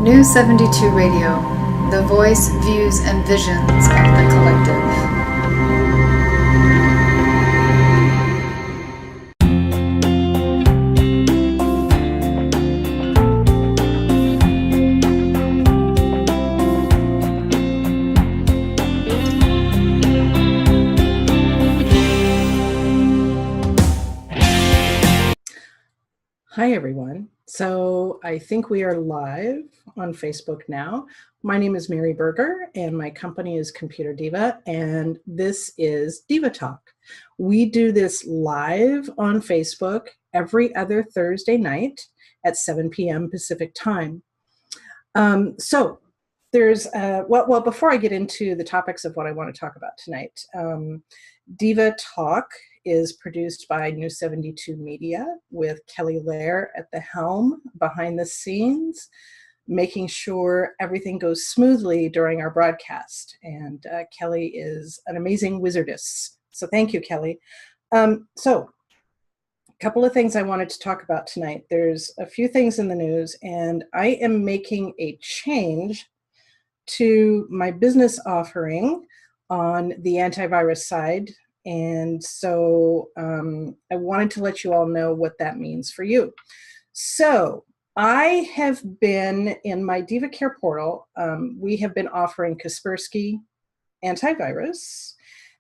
New 72 Radio, the voice, views, and visions of the collective. Hi, everyone. So I think we are live on Facebook now. My name is Mary Berger, and my company is ComputerDiva, and this is Diva Talk. We do this live on Facebook every other Thursday night at 7 p.m. Pacific time. So there's, well, before I get into the topics of what I want to talk about tonight, Diva Talk is produced by New 72 Media with Kelly Lair at the helm behind the scenes, making sure everything goes smoothly during our broadcast. And Kelly is an amazing wizardess. So thank you, Kelly. So a couple of things I wanted to talk about tonight. There's a few things in the news, and I am making a change to my business offering on the antivirus side. And so I wanted to let you all know what that means for you. So I have been in my Diva Care portal. We have been offering Kaspersky antivirus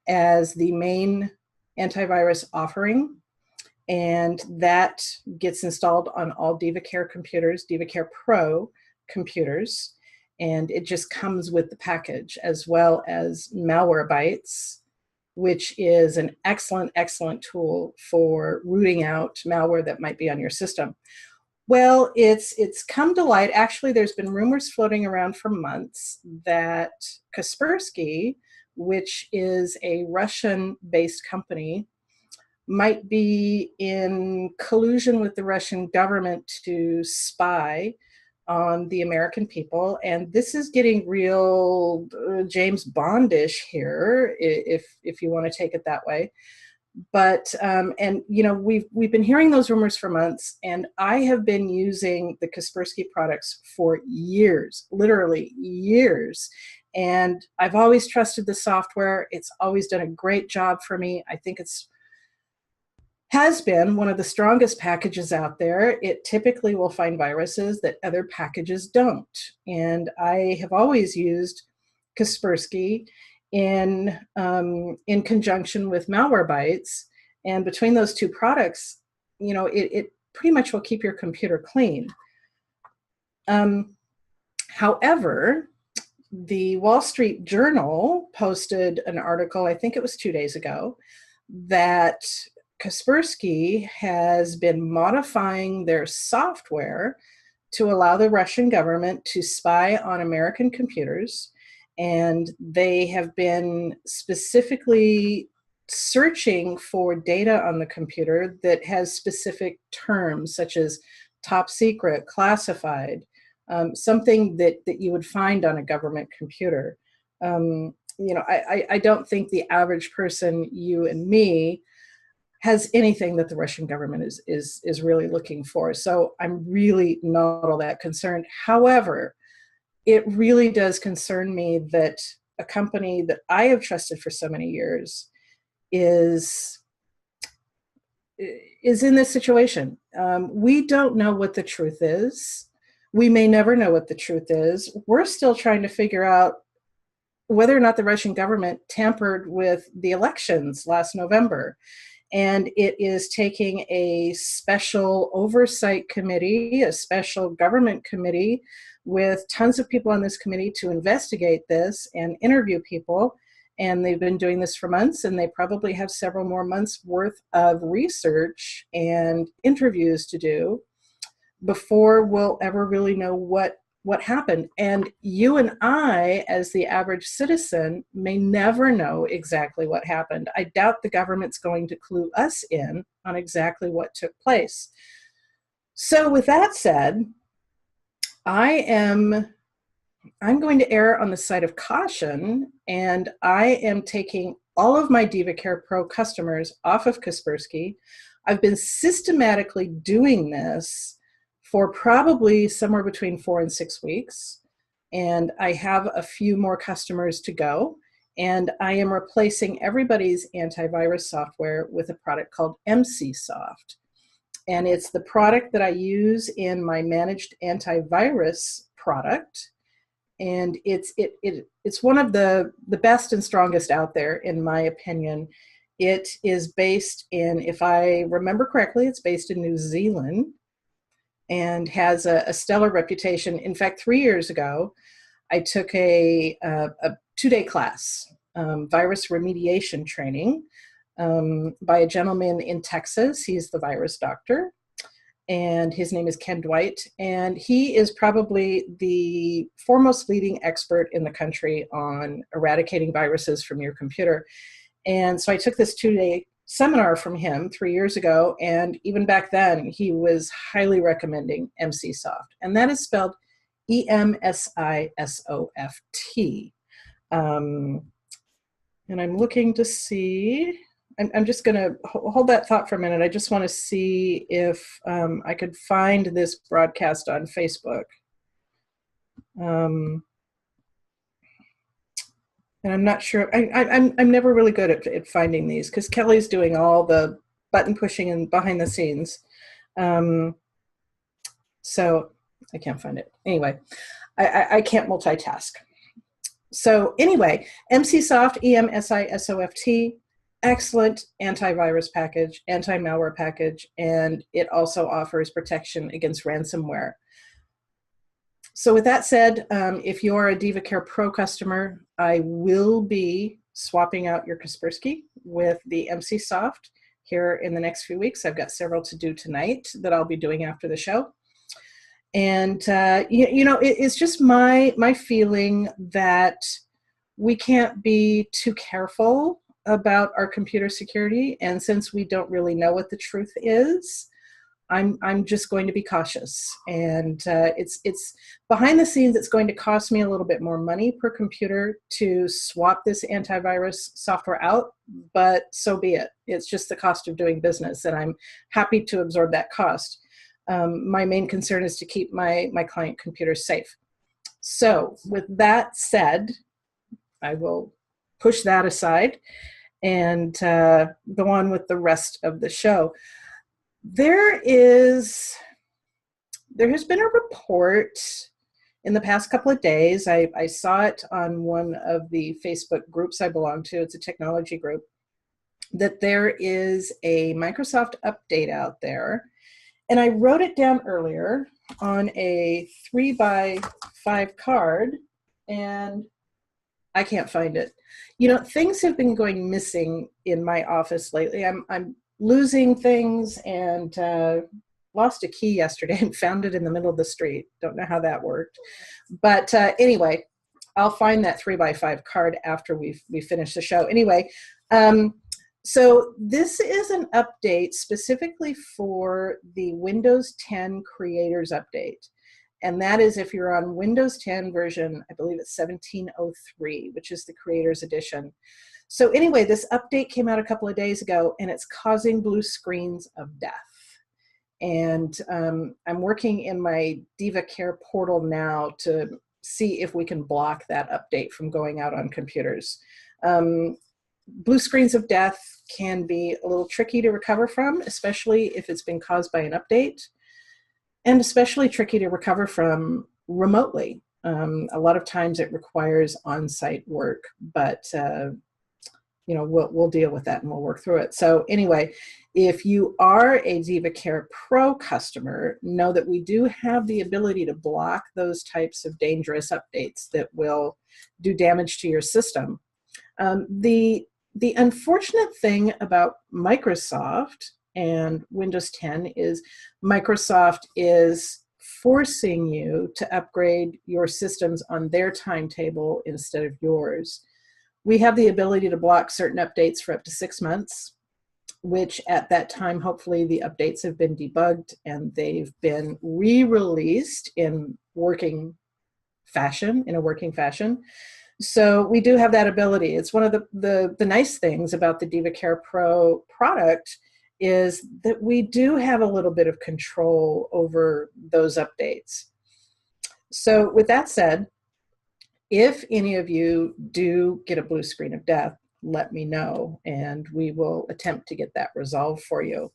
as the main antivirus offering. And that gets installed on all Diva Care computers, Diva Care Pro computers. And it just comes with the package, as well as Malwarebytes, which is an excellent, excellent tool for rooting out malware that might be on your system. Well, it's come to light. Actually, there's been rumors floating around for months that Kaspersky, which is a Russian-based company, might be in collusion with the Russian government to spy on the American people. And this is getting real James Bondish here, if you want to take it that way. But and you know, we've been hearing those rumors for months, and I have been using the Kaspersky products for years, literally years. And I've always trusted the software. It's always done a great job for me. I think has been one of the strongest packages out there. It typically will find viruses that other packages don't. And I have always used Kaspersky in conjunction with Malwarebytes. And between those two products, you know, it pretty much will keep your computer clean. However, the Wall Street Journal posted an article, I think it was 2 days ago, that Kaspersky has been modifying their software to allow the Russian government to spy on American computers. And they have been specifically searching for data on the computer that has specific terms, such as top secret, classified, something that you would find on a government computer. You know, I don't think the average person, you and me, has anything that the Russian government is really looking for. So I'm really not all that concerned. However, it really does concern me that a company that I have trusted for so many years is in this situation. We don't know what the truth is. We may never know what the truth is. We're still trying to figure out whether or not the Russian government tampered with the elections last November. And it is taking a special oversight committee, a special government committee with tons of people on this committee to investigate this and interview people. And they've been doing this for months, and they probably have several more months worth of research and interviews to do before we'll ever really know what happened. And you and I, as the average citizen, may never know exactly what happened. I doubt the government's going to clue us in on exactly what took place. So with that said, I'm going to err on the side of caution, and I am taking all of my Diva Care Pro customers off of Kaspersky. I've been systematically doing this for probably somewhere between 4 and 6 weeks. And I have a few more customers to go. And I am replacing everybody's antivirus software with a product called MCSoft. And it's the product that I use in my managed antivirus product. And it's one of the best and strongest out there, in my opinion. It is based in, if I remember correctly, it's based in New Zealand and has a stellar reputation. In fact, 3 years ago, I took a 2-day class, virus remediation training, by a gentleman in Texas. He's the virus doctor, and his name is Ken Dwight, and he is probably the foremost leading expert in the country on eradicating viruses from your computer. And so I took this 2-day seminar from him 3 years ago, and even back then he was highly recommending MCSoft, and that is spelled EMSISOFT. And I'm looking to see, I'm just going to hold that thought for a minute. I just want to see if I could find this broadcast on Facebook. And I'm not sure, I'm never really good at finding these, because Kelly's doing all the button pushing and behind the scenes. So I can't find it. Anyway, I can't multitask. So anyway, MCSoft, EMSISOFT, excellent antivirus package, anti-malware package, and it also offers protection against ransomware. So with that said, if you're a Diva Care Pro customer, I will be swapping out your Kaspersky with the MCSoft here in the next few weeks. I've got several to do tonight that I'll be doing after the show. And, you know, it's just my feeling that we can't be too careful about our computer security. And since we don't really know what the truth is, I'm just going to be cautious. And it's behind the scenes, it's going to cost me a little bit more money per computer to swap this antivirus software out, but so be it. It's just the cost of doing business, and I'm happy to absorb that cost. My main concern is to keep my client computers safe. So with that said, I will push that aside and go on with the rest of the show. There has been a report in the past couple of days. I saw it on one of the Facebook groups I belong to. It's a technology group, that there is a Microsoft update out there. And I wrote it down earlier on a 3x5 card, and I can't find it. You know, things have been going missing in my office lately. I'm losing things, and lost a key yesterday and found it in the middle of the street. Don't know how that worked. But anyway, I'll find that 3x5 card after we finish the show. Anyway, so this is an update specifically for the Windows 10 Creators Update. And that is if you're on Windows 10 version, I believe it's 1703, which is the Creators Edition. So anyway, this update came out a couple of days ago, and it's causing blue screens of death. And I'm working in my Diva Care portal now to see if we can block that update from going out on computers. Blue screens of death can be a little tricky to recover from, especially if it's been caused by an update, and especially tricky to recover from remotely. A lot of times it requires on-site work, but you know, we'll deal with that and we'll work through it. So anyway, if you are a Diva Care Pro customer, know that we do have the ability to block those types of dangerous updates that will do damage to your system. The unfortunate thing about Microsoft and Windows 10 is Microsoft is forcing you to upgrade your systems on their timetable instead of yours. We have the ability to block certain updates for up to 6 months, which at that time, hopefully the updates have been debugged and they've been re-released in a working fashion. So we do have that ability. It's one of the nice things about the Diva Care Pro product is that we do have a little bit of control over those updates. So with that said, if any of you do get a blue screen of death, let me know and we will attempt to get that resolved for you.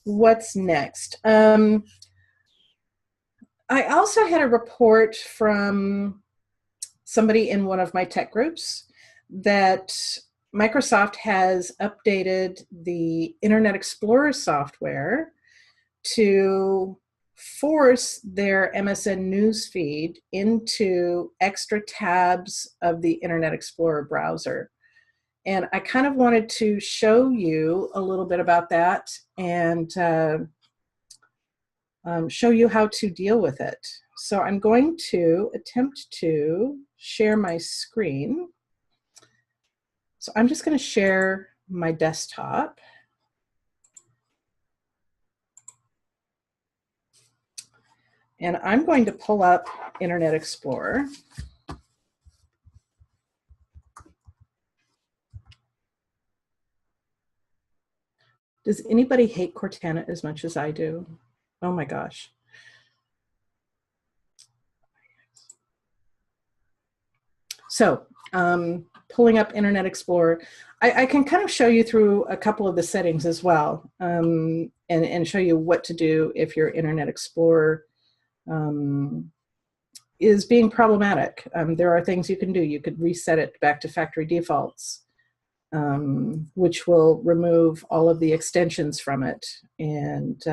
What's next? I also had a report from somebody in one of my tech groups that Microsoft has updated the Internet Explorer software to force their MSN news feed into extra tabs of the Internet Explorer browser. And I kind of wanted to show you a little bit about that and show you how to deal with it. So I'm going to attempt to share my screen. So I'm just going to share my desktop. And I'm going to pull up Internet Explorer. Does anybody hate Cortana as much as I do? Oh my gosh. So pulling up Internet Explorer, I can kind of show you through a couple of the settings as well, and show you what to do if your Internet Explorer is being problematic. There are things you can do. You could reset it back to factory defaults, which will remove all of the extensions from it and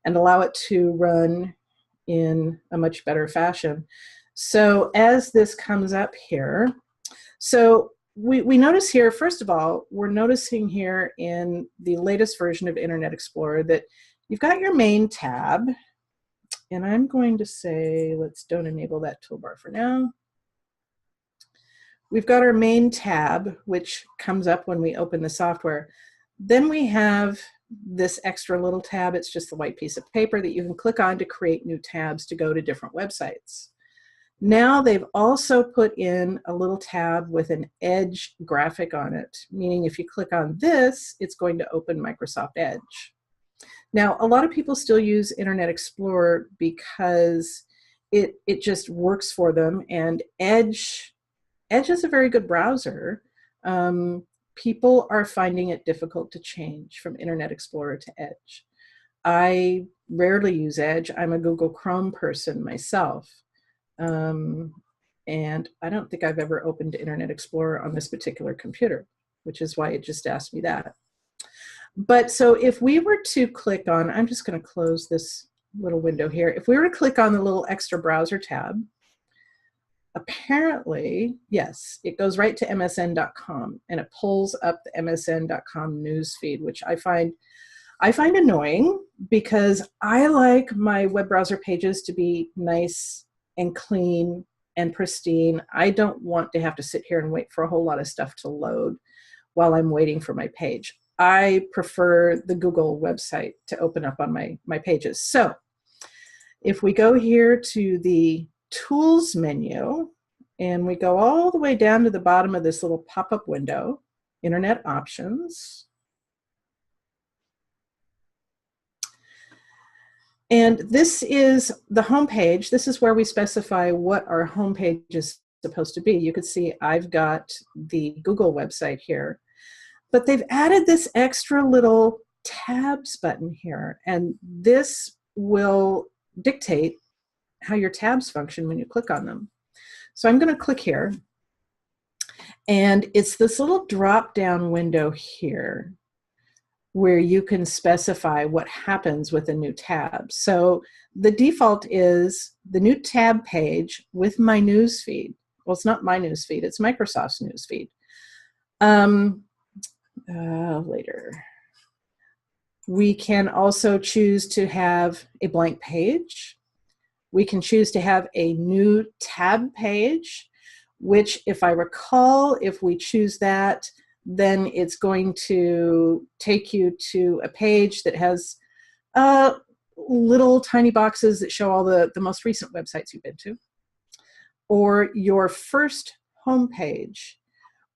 allow it to run in a much better fashion. So as this comes up here, so we notice here, first of all, we're noticing here in the latest version of Internet Explorer that you've got your main tab, and I'm going to say, let's don't enable that toolbar for now. We've got our main tab, which comes up when we open the software. Then we have this extra little tab. It's just the white piece of paper that you can click on to create new tabs to go to different websites. Now they've also put in a little tab with an Edge graphic on it, meaning if you click on this, it's going to open Microsoft Edge. Now, a lot of people still use Internet Explorer because it just works for them, and Edge is a very good browser. People are finding it difficult to change from Internet Explorer to Edge. I rarely use Edge. I'm a Google Chrome person myself. And I don't think I've ever opened Internet Explorer on this particular computer, which is why it just asked me that. But so if we were to click on, I'm just going to close this little window here. If we were to click on the little extra browser tab, apparently, yes, it goes right to msn.com and it pulls up the msn.com news feed, which I find annoying because I like my web browser pages to be nice and clean and pristine. I don't want to have to sit here and wait for a whole lot of stuff to load while I'm waiting for my page. I prefer the Google website to open up on my pages. So if we go here to the Tools menu and we go all the way down to the bottom of this little pop-up window, Internet Options, and this is the home page. This is where we specify what our home page is supposed to be. You can see I've got the Google website here, but they've added this extra little tabs button here, and this will dictate how your tabs function when you click on them. So I'm going to click here, and it's this little drop-down window here where you can specify what happens with a new tab. So the default is the new tab page with my news feed. Well, it's not my news feed, it's Microsoft's news feed. Later. We can also choose to have a blank page. We can choose to have a new tab page, which if I recall, if we choose that, then it's going to take you to a page that has little tiny boxes that show all the most recent websites you've been to, or your first home page,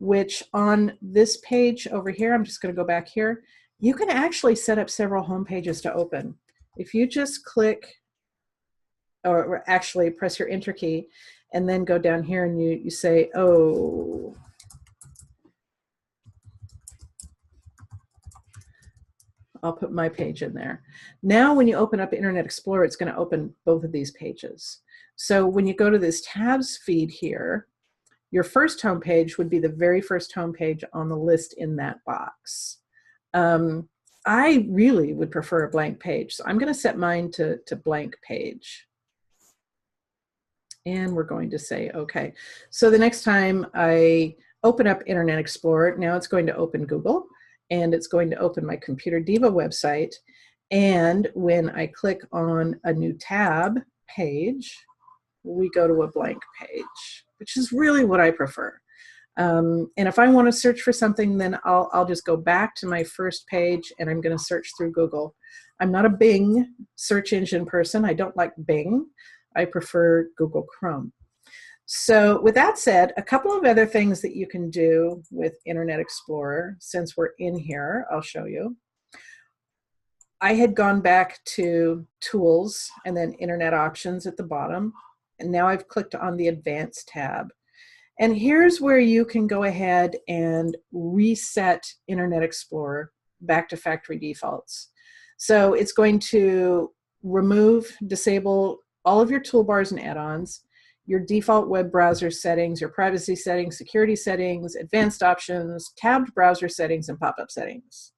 which on this page over here, I'm just going to go back here, you can actually set up several home pages to open. If you just click, or actually press your enter key, and then go down here and you say, oh, I'll put my page in there. Now when you open up Internet Explorer, it's going to open both of these pages. So when you go to this tabs feed here, your first home page would be the very first home page on the list in that box. I really would prefer a blank page, so I'm going to set mine to blank page. And we're going to say, okay. So the next time I open up Internet Explorer, now it's going to open Google, and it's going to open my ComputerDiva website. And when I click on a new tab page, we go to a blank page, which is really what I prefer. And if I want to search for something, then I'll just go back to my first page and I'm going to search through Google. I'm not a Bing search engine person. I don't like Bing. I prefer Google Chrome. So with that said, a couple of other things that you can do with Internet Explorer, since we're in here, I'll show you. I had gone back to Tools and then Internet Options at the bottom, and now I've clicked on the Advanced tab. And here's where you can go ahead and reset Internet Explorer back to factory defaults. So it's going to remove, disable all of your toolbars and add-ons, your default web browser settings, your privacy settings, security settings, advanced options, tabbed browser settings, and pop-up settings.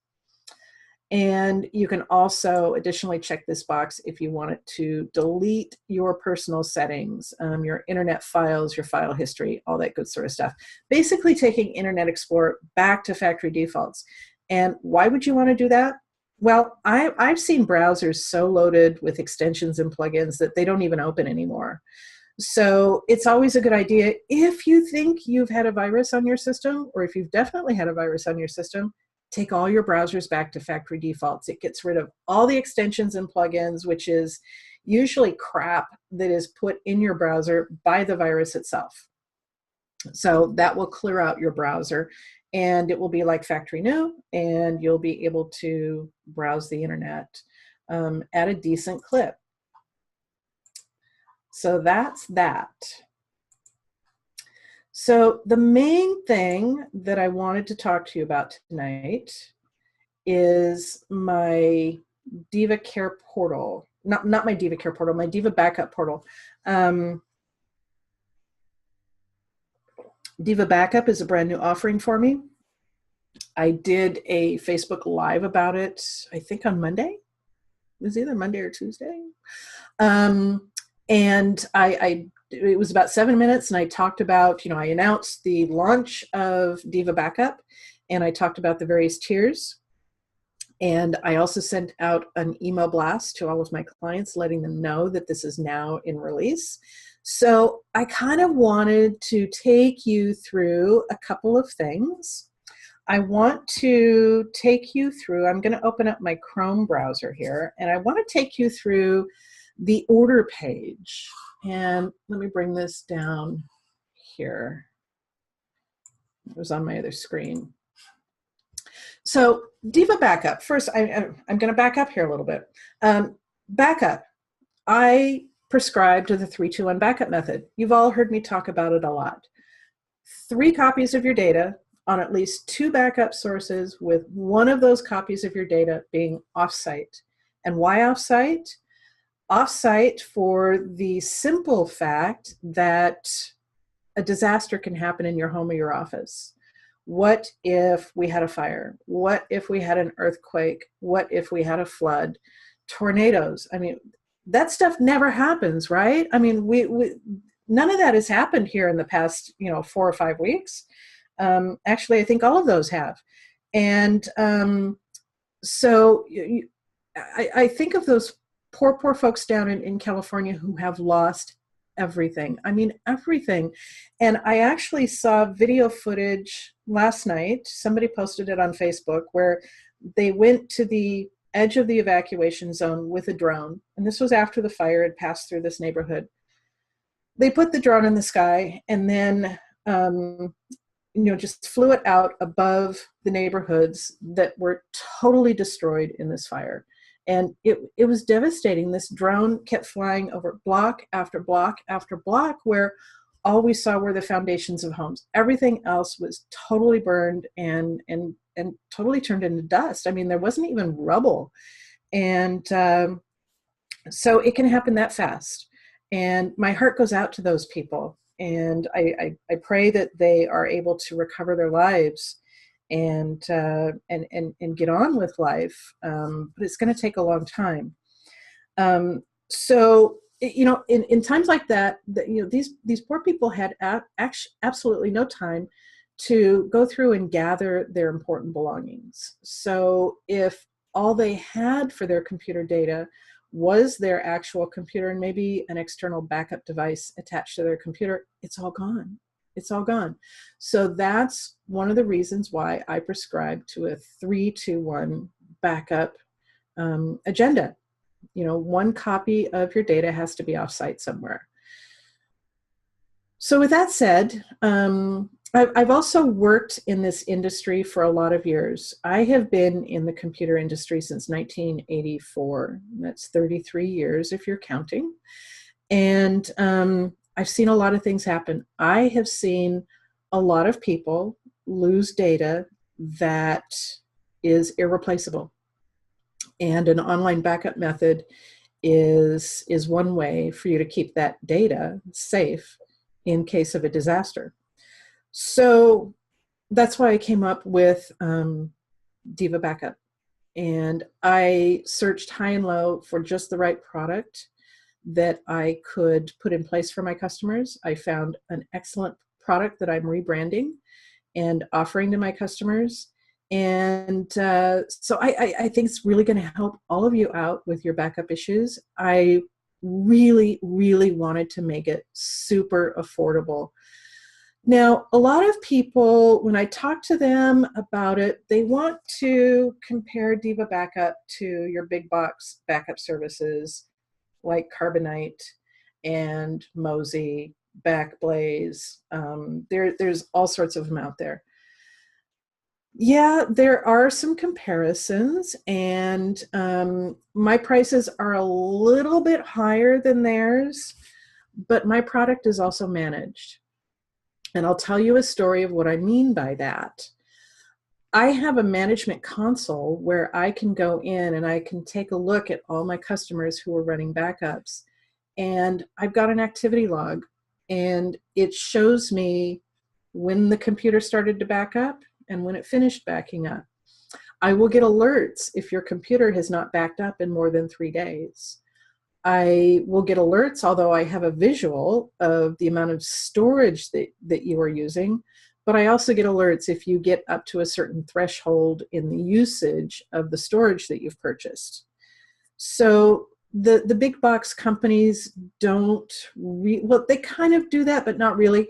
And you can also additionally check this box if you wanted to delete your personal settings, your internet files, your file history, all that good sort of stuff. Basically taking Internet Explorer back to factory defaults. And why would you want to do that? Well, I've seen browsers so loaded with extensions and plugins that they don't even open anymore. So it's always a good idea, if you think you've had a virus on your system, or if you've definitely had a virus on your system, take all your browsers back to factory defaults. It gets rid of all the extensions and plugins, which is usually crap that is put in your browser by the virus itself. So that will clear out your browser, and it will be like factory new, and you'll be able to browse the internet at a decent clip. So that's that. So the main thing that I wanted to talk to you about tonight is my Diva Care portal. Not my Diva Care portal, my Diva Backup portal. Diva Backup is a brand new offering for me. I did a Facebook Live about it, I think on Monday. It was either Monday or Tuesday. And it was about 7 minutes, and I talked about, I announced the launch of Diva Backup, and I talked about the various tiers. And I also sent out an email blast to all of my clients, letting them know that this is now in release. So I kind of wanted to take you through a couple of things. I want to take you through, I'm going to open up my Chrome browser here, and I want to take you through the order page. And let me bring this down here. It was on my other screen. So Diva Backup, first I'm going to back up here a little bit. Backup, I prescribe to the 3-2-1 backup method. You've all heard me talk about it a lot. 3 copies of your data on at least 2 backup sources, with one of those copies of your data being offsite. And why offsite? Offsite for the simple fact that a disaster can happen in your home or your office. What if we had a fire? What if we had an earthquake? What if we had a flood? Tornadoes. I mean, that stuff never happens, right? I mean, none of that has happened here in the past, 4 or 5 weeks. Actually, I think all of those have. And so I think of those poor folks down in California who have lost everything. I mean, everything. And I actually saw video footage last night. Somebody posted it on Facebook, where they went to the edge of the evacuation zone with a drone. And this was after the fire had passed through this neighborhood. They put the drone in the sky, and then just flew it out above the neighborhoods that were totally destroyed in this fire. And it was devastating. This drone kept flying over block after block after block, where all we saw were the foundations of homes. Everything else was totally burned and totally turned into dust. I mean, there wasn't even rubble. And so it can happen that fast. And my heart goes out to those people. And I pray that they are able to recover their lives and get on with life. But it's going to take a long time. So, in times like that, these poor people had absolutely no time to go through and gather their important belongings. So if all they had for their computer data was their actual computer and maybe an external backup device attached to their computer, it's all gone. It's all gone. So that's one of the reasons why I prescribe to a 3-2-1 backup agenda. One copy of your data has to be offsite somewhere. So with that said, I've also worked in this industry for a lot of years. I have been in the computer industry since 1984. That's 33 years if you're counting. And I've seen a lot of things happen. I have seen a lot of people lose data that is irreplaceable. And an online backup method is one way for you to keep that data safe in case of a disaster. So that's why I came up with Diva Backup. And I searched high and low for just the right product that I could put in place for my customers. I found an excellent product that I'm rebranding and offering to my customers. And so I think it's really going to help all of you out with your backup issues. I really, really wanted to make it super affordable. Now, a lot of people, when I talk to them about it, they want to compare Diva Backup to your big box backup services like Carbonite and Mozy, Backblaze. There's all sorts of them out there. Yeah, there are some comparisons, and my prices are a little bit higher than theirs, but my product is also managed. And I'll tell you a story of what I mean by that. I have a management console where I can go in and I can take a look at all my customers who are running backups. And I've got an activity log, and it shows me when the computer started to back up and when it finished backing up. I will get alerts if your computer has not backed up in more than 3 days. I will get alerts, although I have a visual of the amount of storage that you are using, but I also get alerts if you get up to a certain threshold in the usage of the storage that you've purchased. So the big box companies don't, well, they kind of do that, but not really.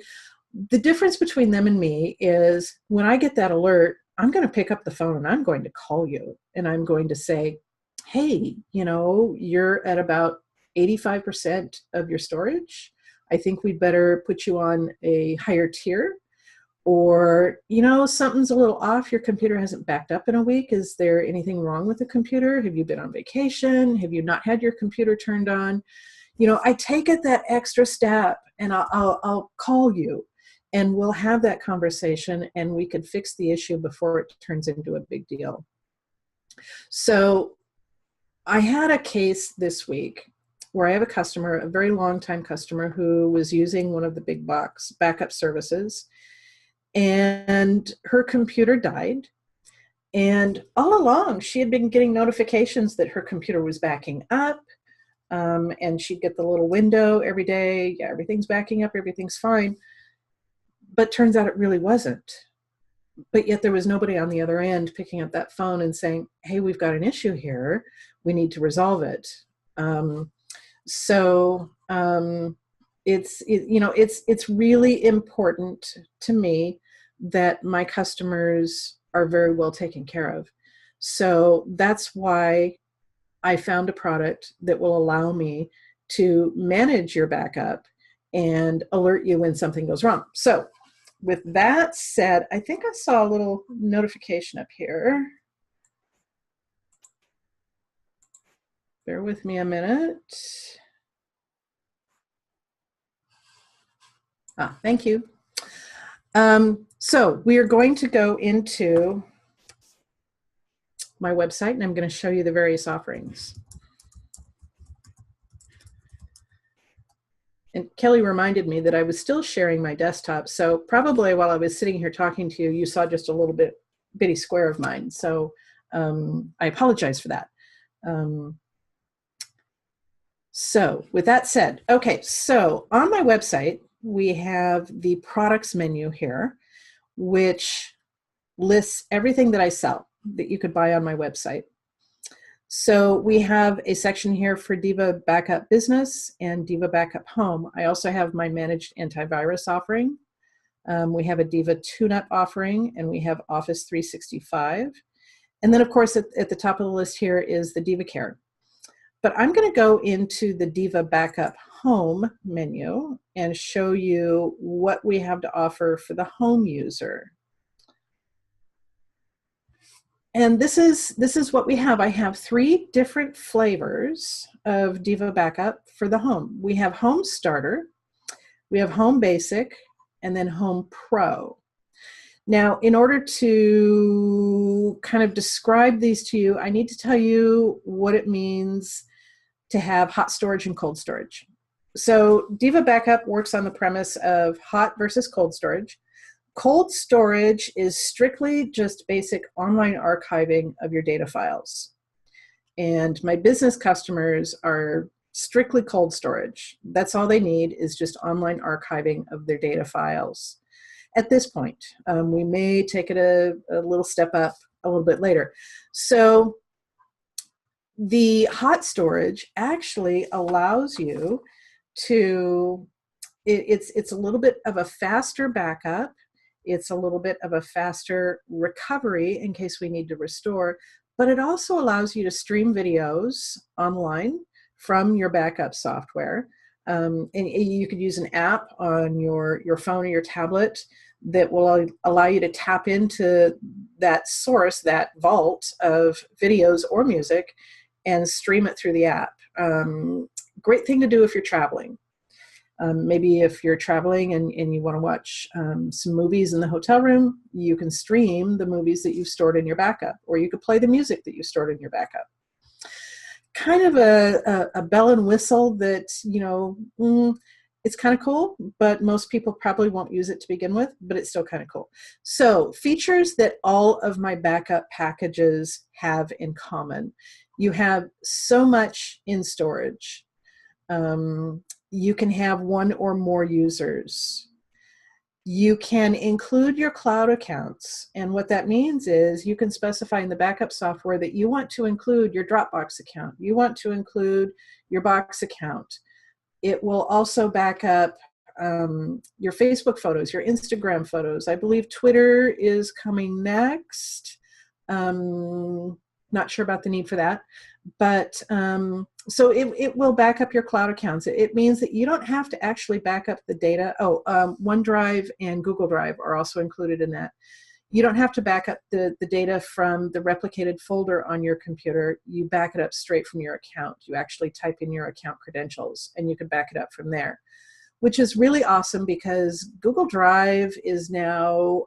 The difference between them and me is when I get that alert, I'm going to pick up the phone and I'm going to call you and I'm going to say, hey, you're at about 85% of your storage. I think we'd better put you on a higher tier. Or, something's a little off. Your computer hasn't backed up in a week. Is there anything wrong with the computer? Have you been on vacation? Have you not had your computer turned on? I take it that extra step and I'll call you and we'll have that conversation and we could fix the issue before it turns into a big deal. So I had a case this week where I have a customer, a very long time customer, who was using one of the big box backup services, and her computer died. And all along, she had been getting notifications that her computer was backing up, and she'd get the little window every day. Yeah, everything's backing up, everything's fine. But turns out it really wasn't. But yet there was nobody on the other end picking up that phone and saying, hey, we've got an issue here. We need to resolve it. It's really important to me that my customers are very well taken care of. So that's why I found a product that will allow me to manage your backup and alert you when something goes wrong. So with that said, I think I saw a little notification up here. Bear with me a minute. Thank you. So we are going to go into my website, and I'm going to show you the various offerings. And Kelly reminded me that I was still sharing my desktop. So probably while I was sitting here talking to you, you saw just a little bitty square of mine. So I apologize for that. So with that said, okay, so on my website, we have the products menu here, which lists everything that I sell that you could buy on my website. So we have a section here for Diva Backup Business and Diva Backup Home. I also have my managed antivirus offering. We have a Diva Tune-Up offering, and we have Office 365. And then, of course, at the top of the list here is the Diva Care. But I'm going to go into the Diva Backup Home menu and show you what we have to offer for the home user. And this is what we have. I have 3 different flavors of Diva Backup for the home. We have Home Starter, we have Home Basic, and then Home Pro. Now, in order to kind of describe these to you, I need to tell you what it means to have hot storage and cold storage. So Diva Backup works on the premise of hot versus cold storage. Cold storage is strictly just basic online archiving of your data files. And my business customers are strictly cold storage. That's all they need, is just online archiving of their data files. At this point, we may take it a little step up a little bit later. So the hot storage actually allows you to, it's a little bit of a faster backup. It's a little bit of a faster recovery in case we need to restore, but it also allows you to stream videos online from your backup software. And you could use an app on your phone or your tablet that will allow you to tap into that source, that vault of videos or music, and stream it through the app. Great thing to do if you're traveling. Maybe if you're traveling and you want to watch some movies in the hotel room, you can stream the movies that you've stored in your backup, or you could play the music that you stored in your backup. Kind of a bell and whistle that, you know, it's kind of cool, but most people probably won't use it to begin with, but it's still kind of cool. So features that all of my backup packages have in common. You have so much in storage. You can have 1 or more users. You can include your cloud accounts. And what that means is you can specify in the backup software that you want to include your Dropbox account. You want to include your Box account. It will also back up your Facebook photos, your Instagram photos. I believe Twitter is coming next. Not sure about the need for that. But so it will back up your cloud accounts. It means that you don't have to actually back up the data. OneDrive and Google Drive are also included in that. You don't have to back up the data from the replicated folder on your computer. You back it up straight from your account. You actually type in your account credentials and you can back it up from there, which is really awesome because Google Drive is now,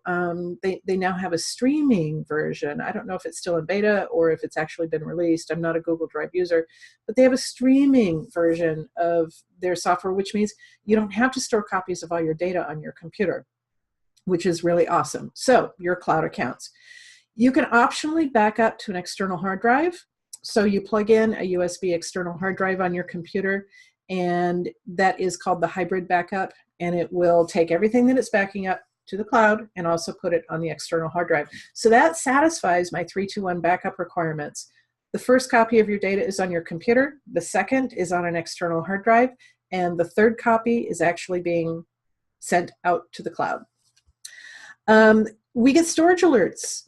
they now have a streaming version. I don't know if it's still in beta or if it's actually been released. I'm not a Google Drive user, but they have a streaming version of their software, which means you don't have to store copies of all your data on your computer, which is really awesome. So your cloud accounts. You can optionally back up to an external hard drive. So you plug in a USB external hard drive on your computer, and that is called the hybrid backup, and it will take everything that it's backing up to the cloud and also put it on the external hard drive. So that satisfies my 3-2-1 backup requirements. The first copy of your data is on your computer, the second is on an external hard drive, and the third copy is actually being sent out to the cloud. We get storage alerts.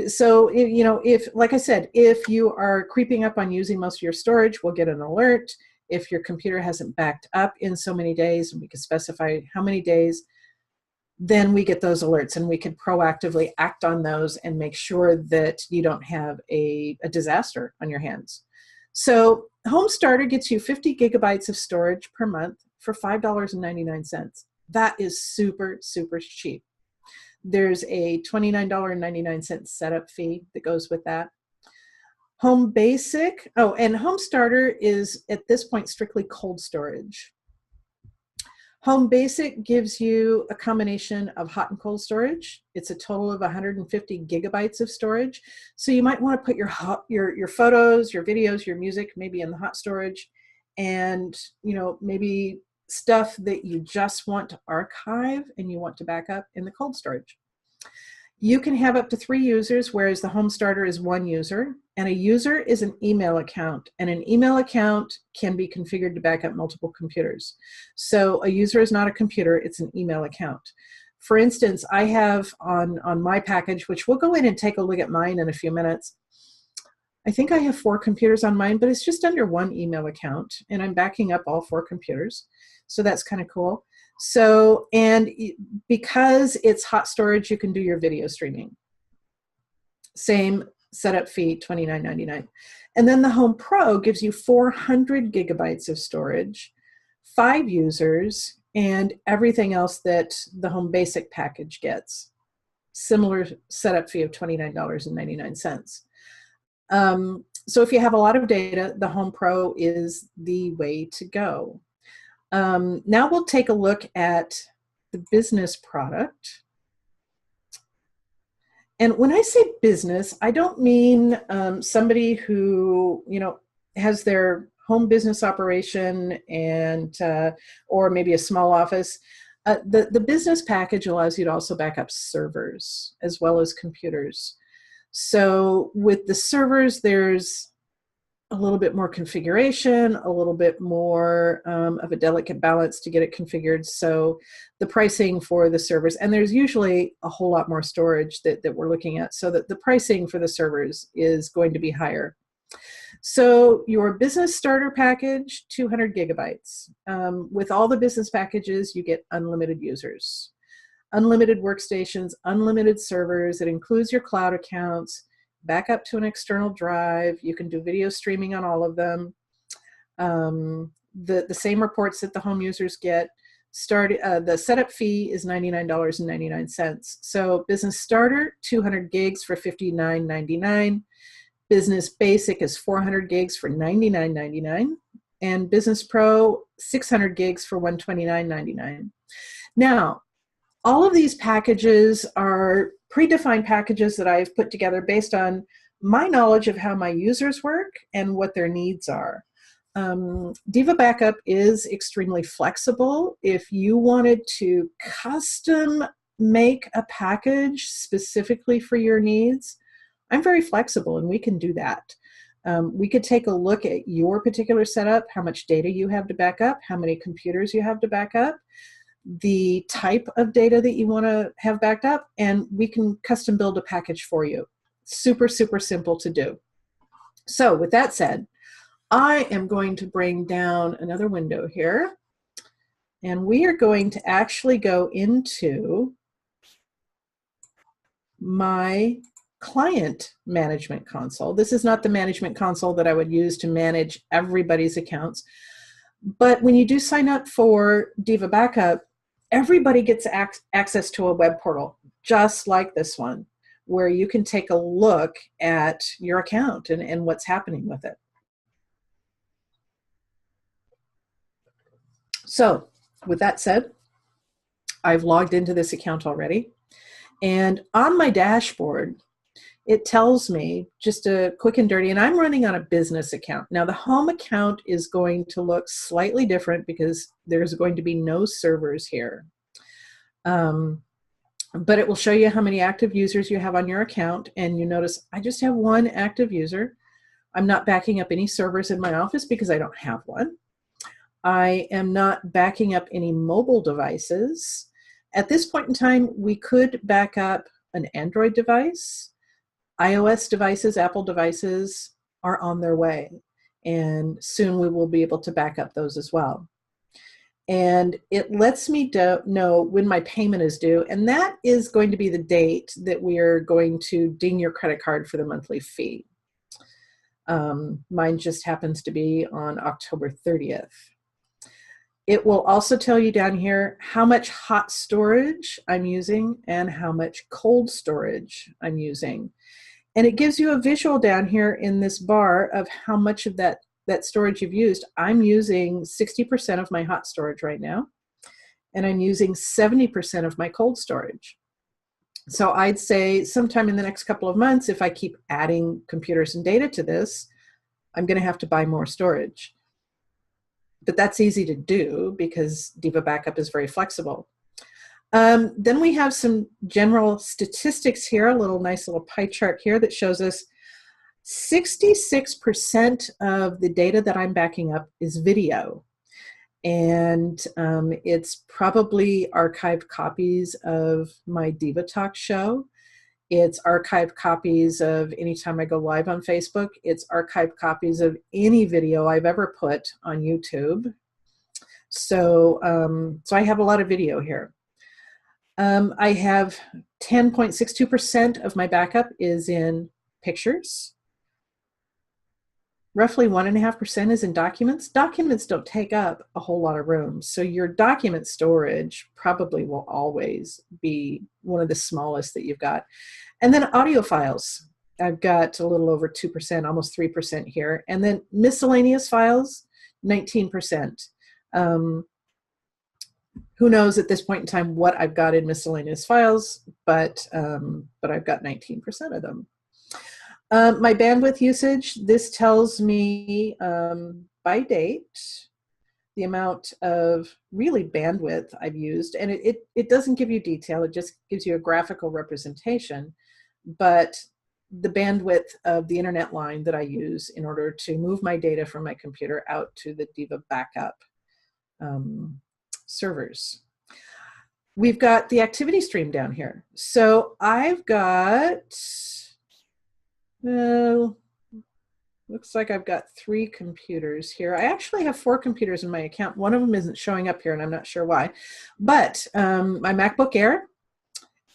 So, you know, if, like I said, if you are creeping up on using most of your storage, we'll get an alert. If your computer hasn't backed up in so many days, and we can specify how many days, then we get those alerts and we can proactively act on those and make sure that you don't have a disaster on your hands. So Home Starter gets you 50 gigabytes of storage per month for $5.99. That is super, super cheap. There's a $29.99 setup fee that goes with that. Home Basic, oh, and Home Starter is at this point strictly cold storage. Home Basic gives you a combination of hot and cold storage. It's a total of 150 gigabytes of storage. So you might want to put your photos, your videos, your music maybe in the hot storage, and maybe stuff that you just want to archive and you want to back up in the cold storage. You can have up to 3 users, whereas the Home Starter is 1 user. And a user is an email account. And an email account can be configured to back up multiple computers. So a user is not a computer, it's an email account. For instance, I have on my package, which we'll go in and take a look at mine in a few minutes. I think I have 4 computers on mine, but it's just under 1 email account. And I'm backing up all 4 computers. So that's kind of cool. So, and because it's hot storage, you can do your video streaming. Same setup fee, $29.99. And then the Home Pro gives you 400 gigabytes of storage, 5 users, and everything else that the Home Basic package gets. Similar setup fee of $29.99. So if you have a lot of data, the Home Pro is the way to go. Now we'll take a look at the business product. And when I say business, I don't mean somebody who, has their home business operation and or maybe a small office. The business package allows you to also back up servers as well as computers. So with the servers, there's a little bit more configuration, a little bit more of a delicate balance to get it configured. So the pricing for the servers, and there's usually a whole lot more storage that we're looking at, so that the pricing for the servers is going to be higher. So your business starter package, 200 gigabytes. With all the business packages, you get unlimited users, unlimited workstations, unlimited servers. It includes your cloud accounts, back up to an external drive. You can do video streaming on all of them. The same reports that the home users get. The setup fee is $99.99. So Business Starter, 200 gigs for $59.99. Business Basic is 400 gigs for $99.99. And Business Pro, 600 gigs for $129.99. Now, all of these packages are predefined packages that I've put together based on my knowledge of how my users work and what their needs are. Diva Backup is extremely flexible. If you wanted to custom make a package specifically for your needs, I'm very flexible and we can do that. We could take a look at your particular setup, how much data you have to back up, how many computers you have to back up, the type of data that you want to have backed up, and we can custom build a package for you. Super, super simple to do. So with that said, I am going to bring down another window here, and we are going to actually go into my client management console. This is not the management console that I would use to manage everybody's accounts. But when you do sign up for Diva Backup, everybody gets access to a web portal, just like this one, where you can take a look at your account and what's happening with it. So with that said, I've logged into this account already. And on my dashboard, it tells me just a quick and dirty, and I'm running on a business account. Now the home account is going to look slightly different because there's going to be no servers here. But it will show you how many active users you have on your account. And you notice I just have 1 active user. I'm not backing up any servers in my office because I don't have one. I am not backing up any mobile devices. At this point in time, we could back up an Android device. iOS devices, Apple devices are on their way, and soon we will be able to back up those as well. and it lets me know when my payment is due, and that is going to be the date that we are going to ding your credit card for the monthly fee. Mine just happens to be on October 30th. It will also tell you down here how much hot storage I'm using and how much cold storage I'm using. And it gives you a visual down here in this bar of how much of that storage you've used. I'm using 60% of my hot storage right now, and I'm using 70% of my cold storage. So I'd say sometime in the next couple of months, if I keep adding computers and data to this, I'm going to have to buy more storage. But that's easy to do because Diva Backup is very flexible. Then we have some general statistics here, a nice little pie chart here that shows us 66% of the data that I'm backing up is video. And it's probably archived copies of my Diva Talk show. It's archived copies of anytime I go live on Facebook. It's archived copies of any video I've ever put on YouTube. So, so I have a lot of video here. I have 10.62% of my backup is in pictures. Roughly 1.5% is in documents. Documents don't take up a whole lot of room. So your document storage probably will always be one of the smallest that you've got. And then audio files. I've got a little over 2%, almost 3% here. And then miscellaneous files, 19%. Who knows at this point in time what I've got in miscellaneous files, but I've got 19% of them. My bandwidth usage, this tells me by date the amount of really bandwidth I've used, and it doesn't give you detail, it just gives you a graphical representation, but the bandwidth of the internet line that I use in order to move my data from my computer out to the Diva Backup servers. We've got the activity stream down here. So I've got, looks like I've got 3 computers here. I actually have 4 computers in my account. One of them isn't showing up here and I'm not sure why. But my MacBook Air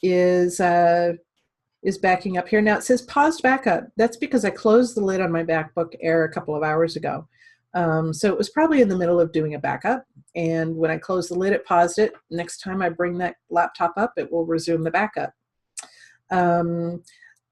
is backing up here. Now it says paused backup. That's because I closed the lid on my MacBook Air a couple of hours ago. So it was probably in the middle of doing a backup. And when I closed the lid, it paused it. Next time I bring that laptop up, it will resume the backup.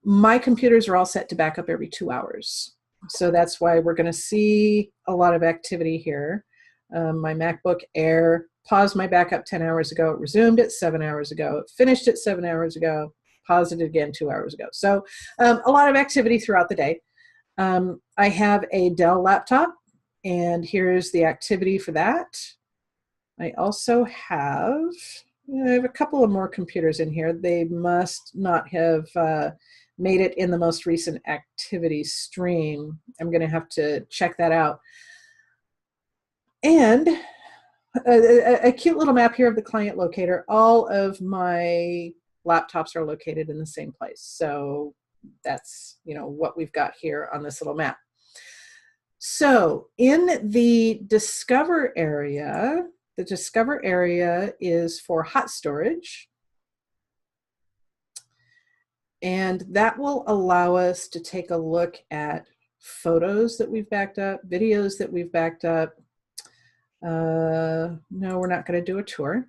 My computers are all set to back up every 2 hours. So that's why we're going to see a lot of activity here. My MacBook Air paused my backup 10 hours ago. It resumed it 7 hours ago. It finished it 7 hours ago. Paused it again 2 hours ago. So a lot of activity throughout the day. I have a Dell laptop, and here's the activity for that. I also have a couple of more computers in here. They must not have made it in the most recent activity stream. I'm going to have to check that out. And a cute little map here of the client locator. All of my laptops are located in the same place. So that's, what we've got here on this little map. So in the Discover area, the Discover area is for hot storage. And that will allow us to take a look at photos that we've backed up, videos that we've backed up. No, we're not going to do a tour.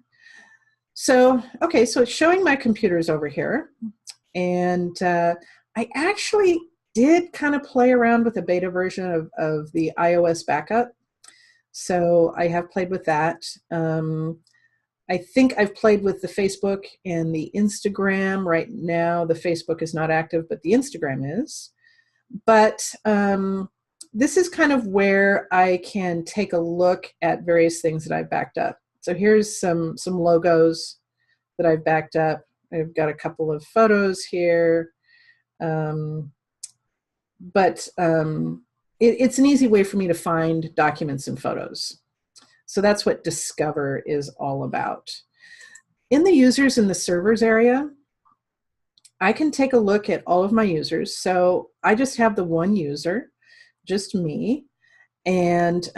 So, okay, so it's showing my computers over here. And I actually did kind of play around with a beta version of the iOS backup. So I have played with that. I think I've played with the Facebook and the Instagram. Right now, the Facebook is not active, but the Instagram is. But this is kind of where I can take a look at various things that I've backed up. So here's some logos that I've backed up. I've got a couple of photos here. It's an easy way for me to find documents and photos. So that's what Discover is all about. In the users and the servers area, I can take a look at all of my users. So I just have the one user, just me. And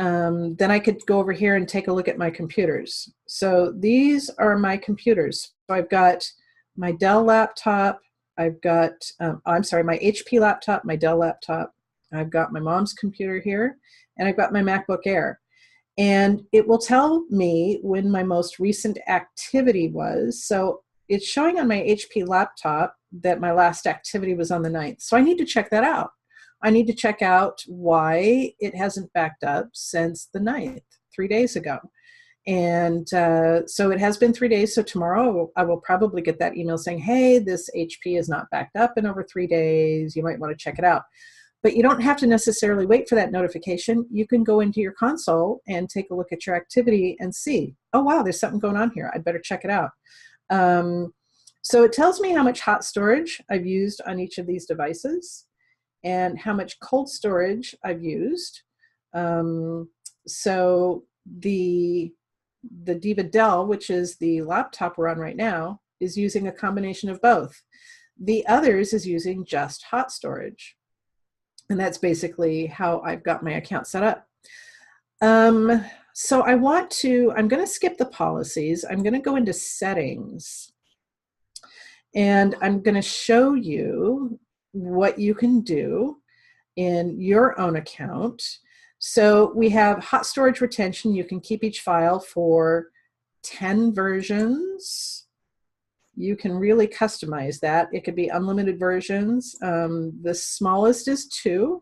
then I could go over here and take a look at my computers. So these are my computers. So I've got my Dell laptop, I've got, I'm sorry, my HP laptop, my Dell laptop, I've got my mom's computer here, and I've got my MacBook Air. And it will tell me when my most recent activity was. So it's showing on my HP laptop that my last activity was on the 9th. So I need to check that out. I need to check out why it hasn't backed up since the 9th, 3 days ago. And so it has been 3 days. So tomorrow I will probably get that email saying, hey, this HP is not backed up in over 3 days. You might want to check it out. But you don't have to necessarily wait for that notification. You can go into your console and take a look at your activity and see, oh, wow, there's something going on here. I'd better check it out. So it tells me how much hot storage I've used on each of these devices and how much cold storage I've used. So the Diva Dell, which is the laptop we're on right now, is using a combination of both. The others is using just hot storage. And that's basically how I've got my account set up. So I'm going to skip the policies. I'm going to go into settings. And I'm going to show you what you can do in your own account. So we have hot storage retention. You can keep each file for 10 versions. You can really customize that. It could be unlimited versions. The smallest is 2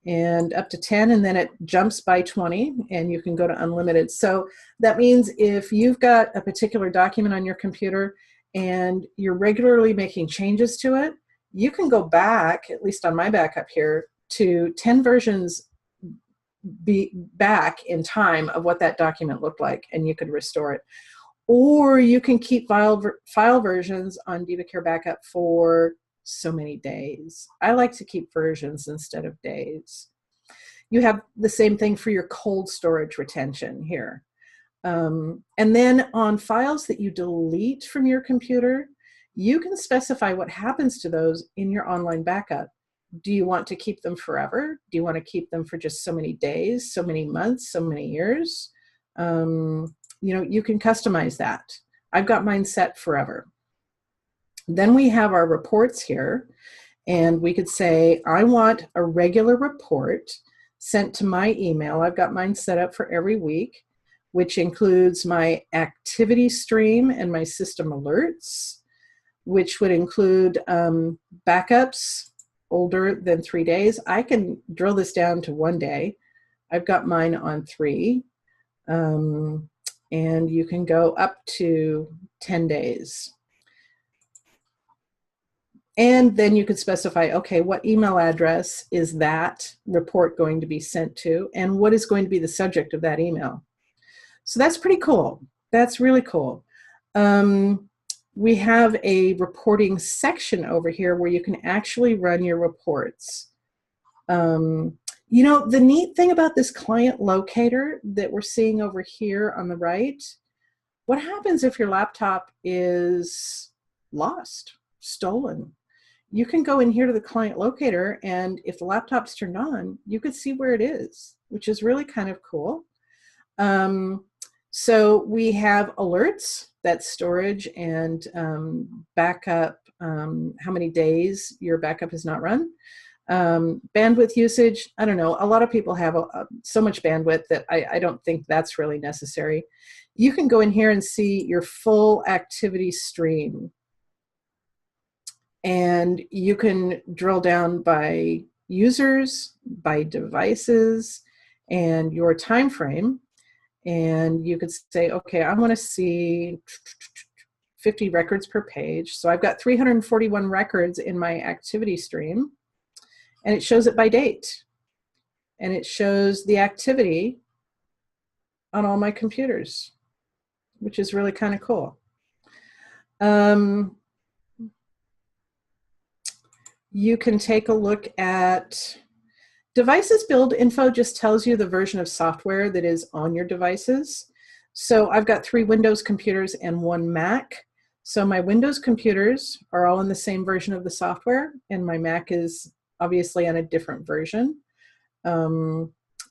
and up to 10, and then it jumps by 20, and you can go to unlimited. So that means if you've got a particular document on your computer and you're regularly making changes to it, you can go back, at least on my backup here, to 10 versions back in time of what that document looked like, and you could restore it. Or you can keep file versions on Diva Care Backup for so many days. I like to keep versions instead of days. You have the same thing for your cold storage retention here. And then on files that you delete from your computer, you can specify what happens to those in your online backup. Do you want to keep them forever? Do you want to keep them for just so many days, so many months, so many years? You know, you can customize that. I've got mine set forever. Then we have our reports here, and we could say, I want a regular report sent to my email. I've got mine set up for every week, which includes my activity stream and my system alerts, which would include backups older than 3 days. I can drill this down to 1 day. I've got mine on 3. And you can go up to 10 days. And then you could specify, okay, what email address is that report going to be sent to, and what is going to be the subject of that email? So that's pretty cool. That's really cool. We have a reporting section over here where you can actually run your reports. You know, the neat thing about this client locator that we're seeing over here on the right, what happens if your laptop is lost, stolen? You can go in here to the client locator, and if the laptop's turned on, you could see where it is, which is really kind of cool. So we have alerts, that's storage and backup, how many days your backup is not run. Bandwidth usage, I don't know. A lot of people have so much bandwidth that I don't think that's really necessary. You can go in here and see your full activity stream. And you can drill down by users, by devices, and your time frame. And you could say, okay, I want to see 50 records per page. So I've got 341 records in my activity stream. And it shows it by date. And it shows the activity on all my computers, which is really kind of cool. You can take a look at devices build info. Just tells you the version of software that is on your devices. So I've got 3 Windows computers and 1 Mac. So my Windows computers are all in the same version of the software, and my Mac is obviously on a different version.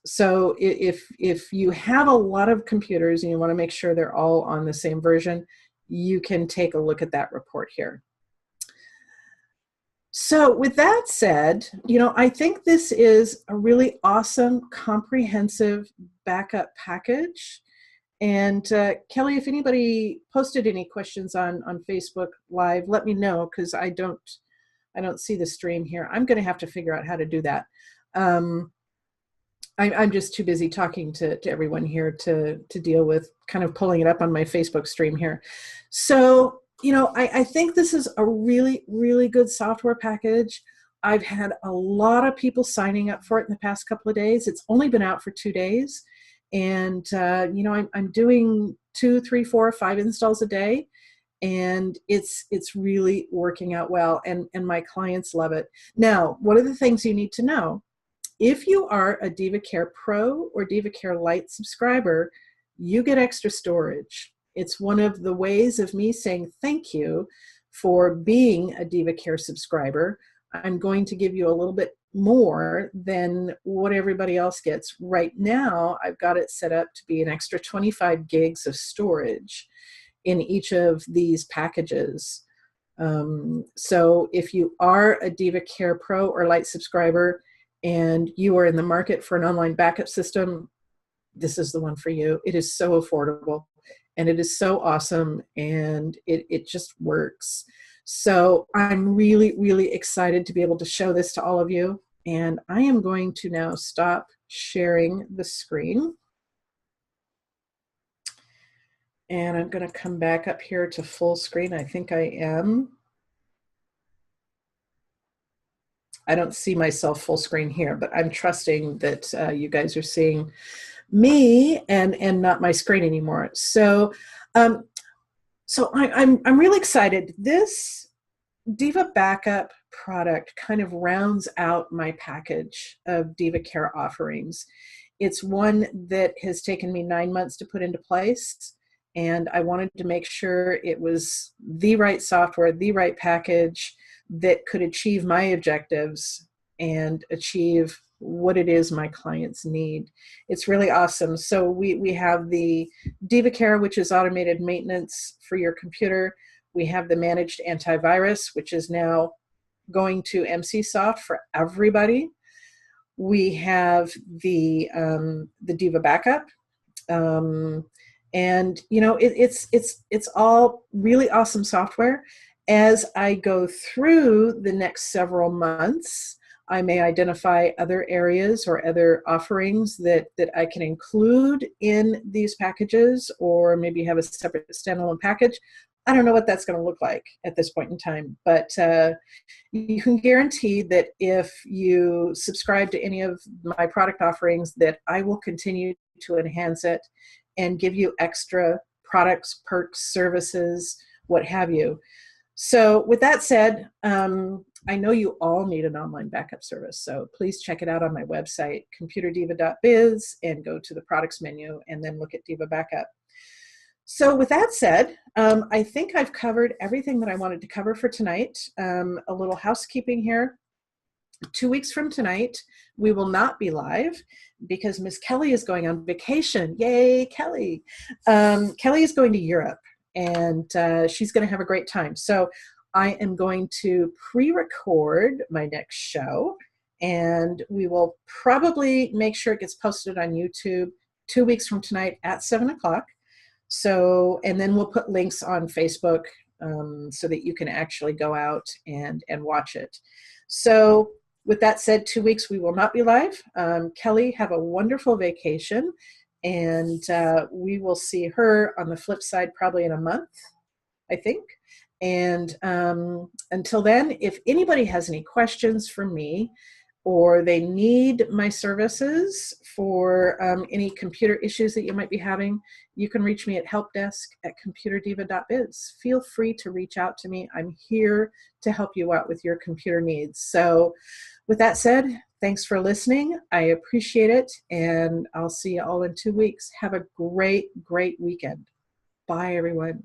So if you have a lot of computers and you want to make sure they're all on the same version, you can take a look at that report here. So with that said, I think this is a really awesome, comprehensive backup package. And Kelly, if anybody posted any questions on Facebook Live, let me know, because I don't see the stream here. I'm going to have to figure out how to do that. I'm just too busy talking to everyone here to deal with kind of pulling it up on my Facebook stream here. So, I think this is a really, really good software package. I've had a lot of people signing up for it in the past couple of days. It's only been out for 2 days. And, I'm doing 2, 3, 4, 5 installs a day. And it's really working out well. And my clients love it. Now, one of the things you need to know, if you are a Diva Care Pro or Diva Care Lite subscriber, you get extra storage. It's one of the ways of me saying thank you for being a Diva Care subscriber. I'm going to give you a little bit more than what everybody else gets. Right now, I've got it set up to be an extra 25 gigs of storage in each of these packages. So if you are a Diva Care Pro or Lite subscriber and you are in the market for an online backup system, this is the one for you. It is so affordable and it is so awesome, and it just works. So I'm really, really excited to be able to show this to all of you. And I am going to now stop sharing the screen. And I'm going to come back up here to full screen. I think I am. I don't see myself full screen here, but I'm trusting that you guys are seeing me and not my screen anymore. So, I'm really excited. This Diva Backup product kind of rounds out my package of Diva Care offerings. It's one that has taken me 9 months to put into place, and I wanted to make sure it was the right software, the right package that could achieve my objectives and achieve what it is my clients need. It's really awesome. So we have the Diva Care, which is automated maintenance for your computer. We have the managed antivirus, which is now going to MCSoft for everybody. We have the Diva Backup. And it's all really awesome software. As I go through the next several months, I may identify other areas or other offerings that I can include in these packages, or maybe have a separate standalone package. I don't know what that's going to look like at this point in time, but you can guarantee that if you subscribe to any of my product offerings, that I will continue to enhance it and give you extra products, perks, services, what have you. So with that said, I know you all need an online backup service, so please check it out on my website, ComputerDiva.biz, and go to the products menu and then look at Diva Backup. So with that said, I think I've covered everything that I wanted to cover for tonight. A little housekeeping here. 2 weeks from tonight, we will not be live because Miss Kelly is going on vacation. Yay, Kelly. Kelly is going to Europe, and she's going to have a great time. So I am going to pre-record my next show, and we will probably make sure it gets posted on YouTube 2 weeks from tonight at 7 o'clock. So, and then we'll put links on Facebook so that you can actually go out and watch it. So with that said, 2 weeks we will not be live. Kelly, have a wonderful vacation, and we will see her on the flip side probably in a month, I think. And until then, if anybody has any questions for me, or they need my services for any computer issues that you might be having, you can reach me at helpdesk@ComputerDiva.biz. Feel free to reach out to me. I'm here to help you out with your computer needs. So with that said, thanks for listening. I appreciate it, and I'll see you all in 2 weeks. Have a great, great weekend. Bye, everyone.